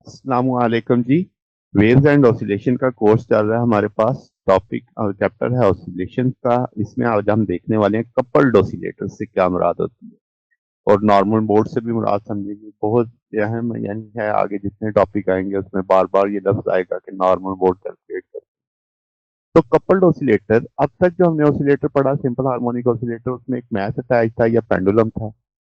अस्सलामुअलैकुम जी। Waves and oscillation का course चल रहा है हमारे पास। टॉपिक और चैप्टर है ऑसिलेशन का। इसमें आज हम देखने वाले हैं कपल्ड ऑसिलेटर से क्या मुराद होती है और नॉर्मल मोड से भी मुराद समझेंगे। बहुत अहम यानी है, आगे जितने टॉपिक आएंगे उसमें बार बार ये लफ्ज आएगा कि नॉर्मल मोड कैलकुलेट कर। तो कपल्ड ऑसिलेटर, अब तक जो हमने ऑसिलेटर पढ़ा सिंपल हार्मोनिक ऑसिलेटर, उसमें एक मैथ अटैच था या पेंडुलम था,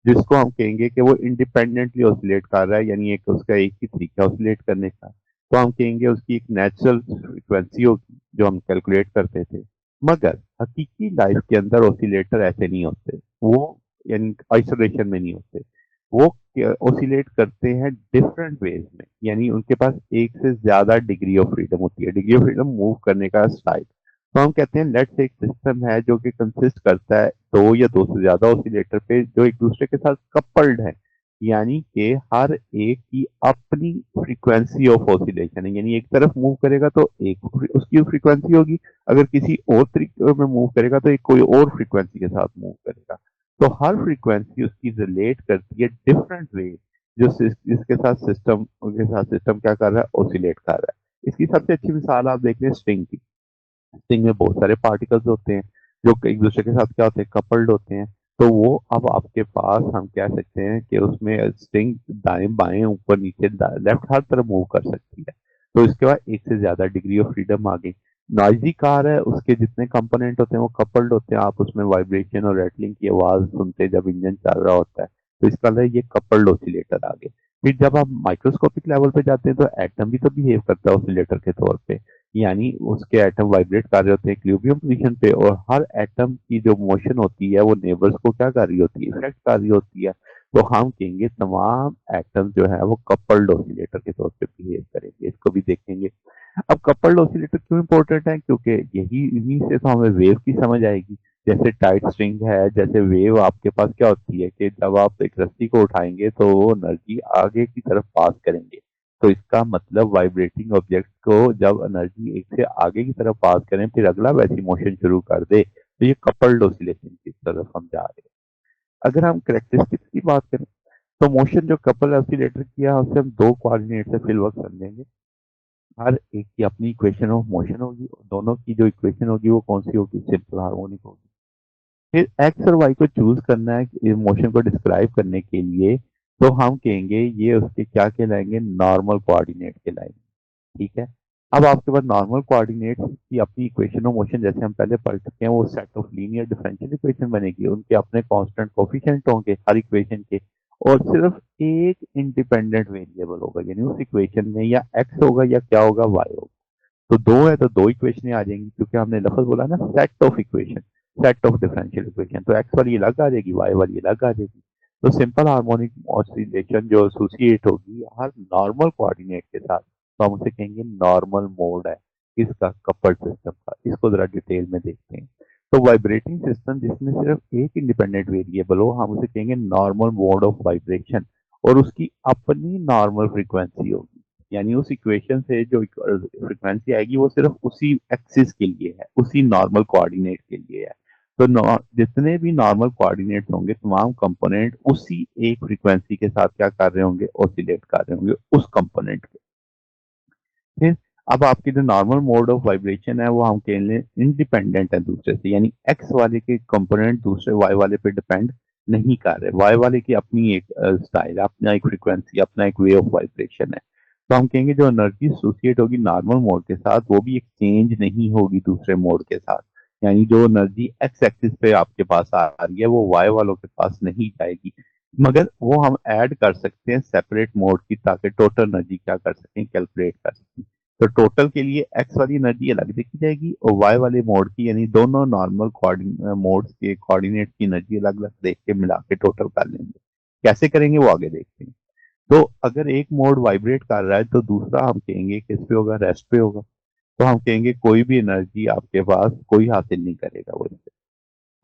जिसको हम कहेंगे कि वो इंडिपेंडेंटली ऑसिलेट कर रहा है, यानी एक उसका एक ही तरीका ऑसिलेट करने का। तो हम कहेंगे उसकी एक नेचुरल फ्रिक्वेंसी होगी जो हम कैलकुलेट करते थे। मगर हकीकी लाइफ के अंदर ऑसिलेटर ऐसे नहीं होते। वो यानी आइसोलेशन में नहीं होते। वो ओसिलेट करते हैं डिफरेंट वेज में, यानी उनके पास एक से ज्यादा डिग्री ऑफ फ्रीडम होती है। डिग्री ऑफ फ्रीडम मूव करने का स्टाइल। तो हम कहते हैं लेट्स एक सिस्टम है जो कि कंसिस्ट करता है दो या दो से ज्यादा ऑसिलेटर पे जो एक दूसरे के साथ कपल्ड है, यानी कि हर एक की अपनी फ्रीक्वेंसी ऑफ ऑसिलेशन है। यानी एक तरफ मूव करेगा तो एक उसकी फ्रीक्वेंसी होगी, अगर किसी और तरीके में मूव करेगा तो एक कोई और फ्रीक्वेंसी के साथ मूव करेगा। तो हर फ्रीक्वेंसी उसकी रिलेट करती है डिफरेंट वे जो जिसके साथ सिस्टम क्या कर रहा है, ऑसिलेट कर रहा है। इसकी सबसे अच्छी मिसाल आप देख लें स्ट्रिंग की। स्ट्रिंग में बहुत सारे पार्टिकल्स होते हैं जो एक दूसरे के साथ क्या होते हैं, कपल्ड होते हैं। तो वो अब आपके पास हम कह सकते हैं कि उसमें स्ट्रिंग दाएं बाएं ऊपर नीचे लेफ्ट हर तरफ मूव कर सकती है। तो इसके बाद एक से ज्यादा डिग्री ऑफ फ्रीडम आ गई। नॉइजी कार है, उसके जितने कंपोनेंट होते हैं वो कपल्ड होते हैं। आप उसमें वाइब्रेशन और रैटलिंग की आवाज सुनते हैं जब इंजन चल रहा होता है। तो इसका मतलब ये कपल्ड ऑसिलेटर आ गए। फिर जब आप माइक्रोस्कोपिक लेवल पे जाते हैं तो एटम भी तो बिहेव करता है ऑसिलेटर के तौर पे। यानी उसके एटम वाइब्रेट कर रहे होते हैं इक्विलिब्रियम पोजीशन पे, और हर एटम की जो मोशन होती है वो नेबर्स को क्या कर रही होती है, इफेक्ट कर रही होती है। तो हम कहेंगे तमाम एटम जो है वो कपल्ड ऑसिलेटर के तौर पे बिहेव करेंगे। इसको भी देखेंगे। अब कपल्ड ऑसिलेटर क्यों इंपॉर्टेंट है, क्योंकि यही इन्हीं से तो हमें वेव की समझ आएगी। जैसे टाइट स्ट्रिंग है, जैसे वेव आपके पास क्या होती है कि जब आप एक रस्सी को उठाएंगे तो वो एनर्जी आगे की तरफ पास करेंगे। तो इसका मतलब वाइब्रेटिंग ऑब्जेक्ट को जब एनर्जी एक से आगे की तरफ पास करें फिर अगला वैसी मोशन शुरू कर दे, तो ये कपल्ड ऑसिलेशन की तरफ हम जा रहे हैं। अगर हम करेक्टरिस्टिक्स की बात करें तो मोशन जो कपल ऑसिलेटर किया है उससे हम दो कोऑर्डिनेट से फिल वर्क समझेंगे। हर एक की अपनी इक्वेशन ऑफ मोशन होगी, और दोनों की जो इक्वेशन होगी वो कौन सी होगी, सिंपल हार्मोनिक होगी। फिर एक्स और वाई को चूज करना है इस मोशन को डिस्क्राइब करने के लिए। तो हम कहेंगे ये उसके क्या कहलाएंगे, नॉर्मल कोऑर्डिनेट कहलाएंगे। ठीक है। अब आपके पास नॉर्मल कोऑर्डिनेट की अपनी इक्वेशन ऑफ मोशन जैसे हम पहले पढ़ चुके हैं, वो set of linear differential equation बनेगी। उनके अपने कांस्टेंट कोफिशिएंट होंगे हर इक्वेशन के, और सिर्फ एक इंडिपेंडेंट वेरिएबल होगा, यानी उस इक्वेशन में या एक्स होगा या क्या होगा, वाई होगा। तो दो है तो दो इक्वेशन आ जाएंगी, क्योंकि हमने लफ्ज बोला ना set of equation, set of differential equation. तो एक्स वाली अलग आ जाएगी, वाई वाली अलग आ जाएगी। तो सिंपल हार्मोनिक ऑसिलेशन जो एसोसिएट होगी हर नॉर्मल कोऑर्डिनेट के साथ, तो हम उसे कहेंगे नॉर्मल मोड है इसका, कपल्ड सिस्टम का। इसको जरा डिटेल में देखते हैं। तो वाइब्रेटिंग सिस्टम जिसमें सिर्फ एक इंडिपेंडेंट वेरिएबल हो, हम उसे कहेंगे नॉर्मल मोड ऑफ वाइब्रेशन, और उसकी अपनी नॉर्मल फ्रीक्वेंसी होगी। यानी उस इक्वेशन से जो फ्रीक्वेंसी आएगी वो सिर्फ उसी एक्सिस के लिए है, उसी नॉर्मल कोऑर्डिनेट के लिए है। तो जितने भी नॉर्मल कोऑर्डिनेट्स होंगे तमाम कंपोनेंट उसी एक फ्रीक्वेंसी के साथ क्या कर रहे होंगे, ऑसिलेट कर रहे होंगे उस कंपोनेंट के। फिर अब आपकी जो नॉर्मल मोड ऑफ वाइब्रेशन है वो हम कह लें इंडिपेंडेंट है दूसरे से, यानी एक्स वाले के कंपोनेंट दूसरे वाई वाले पे डिपेंड नहीं कर रहे। वाई वाले की अपनी एक स्टाइल, अपना एक फ्रीक्वेंसी, अपना एक वे ऑफ वाइब्रेशन है। तो हम कहेंगे जो एनर्जी एसोसिएट होगी नॉर्मल मोड के साथ वो भी एक्सचेंज नहीं होगी दूसरे मोड के साथ। यानी जो एनर्जी एक्स एक्सिस पे आपके पास आ रही है वो वाई वालों के पास नहीं जाएगी, मगर वो हम ऐड कर सकते हैं सेपरेट मोड की, ताकि टोटल एनर्जी क्या कर सकें, कैलकुलेट कर सकें। तो टोटल के लिए एक्स वाली एनर्जी अलग देखी जाएगी और वाई वाले मोड की, यानी दोनों नॉर्मल मोड्स के कोऑर्डिनेट की एनर्जी अलग अलग देख के मिला के टोटल कर लेंगे। कैसे करेंगे वो आगे देखते हैं। तो अगर एक मोड वाइब्रेट कर रहा है तो दूसरा हम कहेंगे किस पे होगा, रेस्ट पे होगा। तो हम कहेंगे कोई भी एनर्जी आपके पास कोई हासिल नहीं करेगा वो इससे।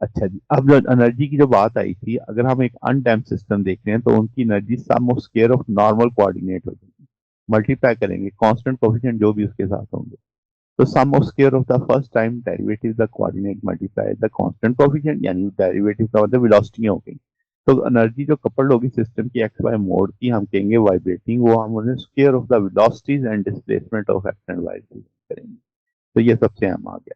अच्छा जी, अब जो एनर्जी की जो बात आई थी, अगर हम एक अनडैम्प सिस्टम देख रहे हैं तो उनकी energy sum of square of normal coordinate होगी। मल्टीप्लाई करेंगे कांस्टेंट कोफिशिएंट जो भी उसके साथ होंगे। तो sum of square of the first time derivative the coordinate multiply the constant coefficient, यानी डेरिवेटिव का मतलब वेलोसिटी हो गई। तो एनर्जी जो कपल्ड होगी सिस्टम की एक्स वाई मोड की, हम कहेंगे वाइब्रेटिंग, वो हम उन्हें square of the velocities and displacement of X and Y करेंगे। तो ये सबसे अहम आ गया।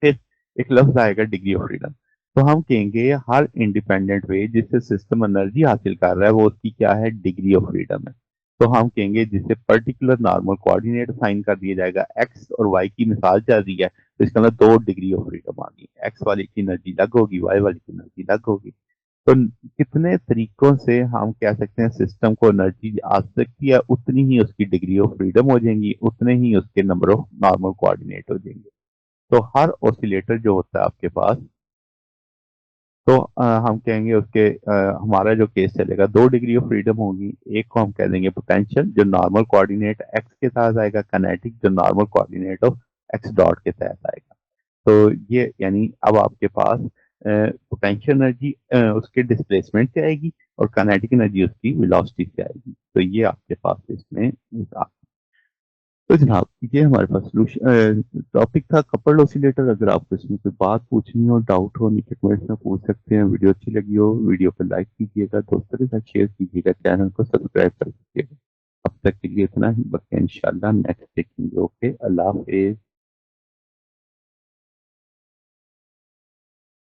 फिर एक लफ्ज आएगा डिग्री ऑफ फ्रीडम। तो हम कहेंगे हर इंडिपेंडेंट वे जिससे सिस्टम एनर्जी हासिल कर रहा है वो उसकी क्या है, डिग्री ऑफ फ्रीडम है। तो हम कहेंगे जिसे पर्टिकुलर नॉर्मल कोऑर्डिनेट साइन कर दिया जाएगा, एक्स और वाई की मिसाल चल रही है, तो इसका मतलब 2 डिग्री ऑफ फ्रीडम आ गई, एक्स वाले की एनर्जी अलग होगी, वाई वाले की एनर्जी अलग होगी। तो कितने तरीकों से हम कह सकते हैं सिस्टम को एनर्जी आ सकती है, उतनी ही उसकी डिग्री ऑफ फ्रीडम हो जाएंगी, उतने ही उसके नंबर ऑफ नॉर्मल कोऑर्डिनेट हो जाएंगे। तो हर ऑसिलेटर जो होता है आपके पास, तो हम कहेंगे उसके हमारा जो केस चलेगा 2 डिग्री ऑफ फ्रीडम होगी। एक को हम कह देंगे पोटेंशियल जो नॉर्मल कोऑर्डिनेट एक्स के साथ आएगा, कनेटिक जो normal coordinate of x dot के तहत आएगा। तो ये यानी अब आपके पास पोटेंशियल एनर्जी उसके डिस्प्लेसमेंट से आएगी और काइनेटिक एनर्जी उसकी वेलोसिटी से आएगी। तो ये आपके पास इसमें तो जनाब ये हमारे पास सोल्यूशन टॉपिक था कपल्ड ऑसिलेटर। अगर आपको इसमें कोई बात पूछनी हो, डाउट हो, नीचे कमेंट्स में पूछ सकते हैं। वीडियो अच्छी लगी हो वीडियो को लाइक कीजिएगा, दोस्तों के साथ शेयर कीजिएगा, चैनल को सब्सक्राइब कर दीजिएगा। अब तक के लिए इतना ही, बाकी इंशाल्लाह नेक्स्ट देखेंगे। ओके, अल्लाह हाफिज।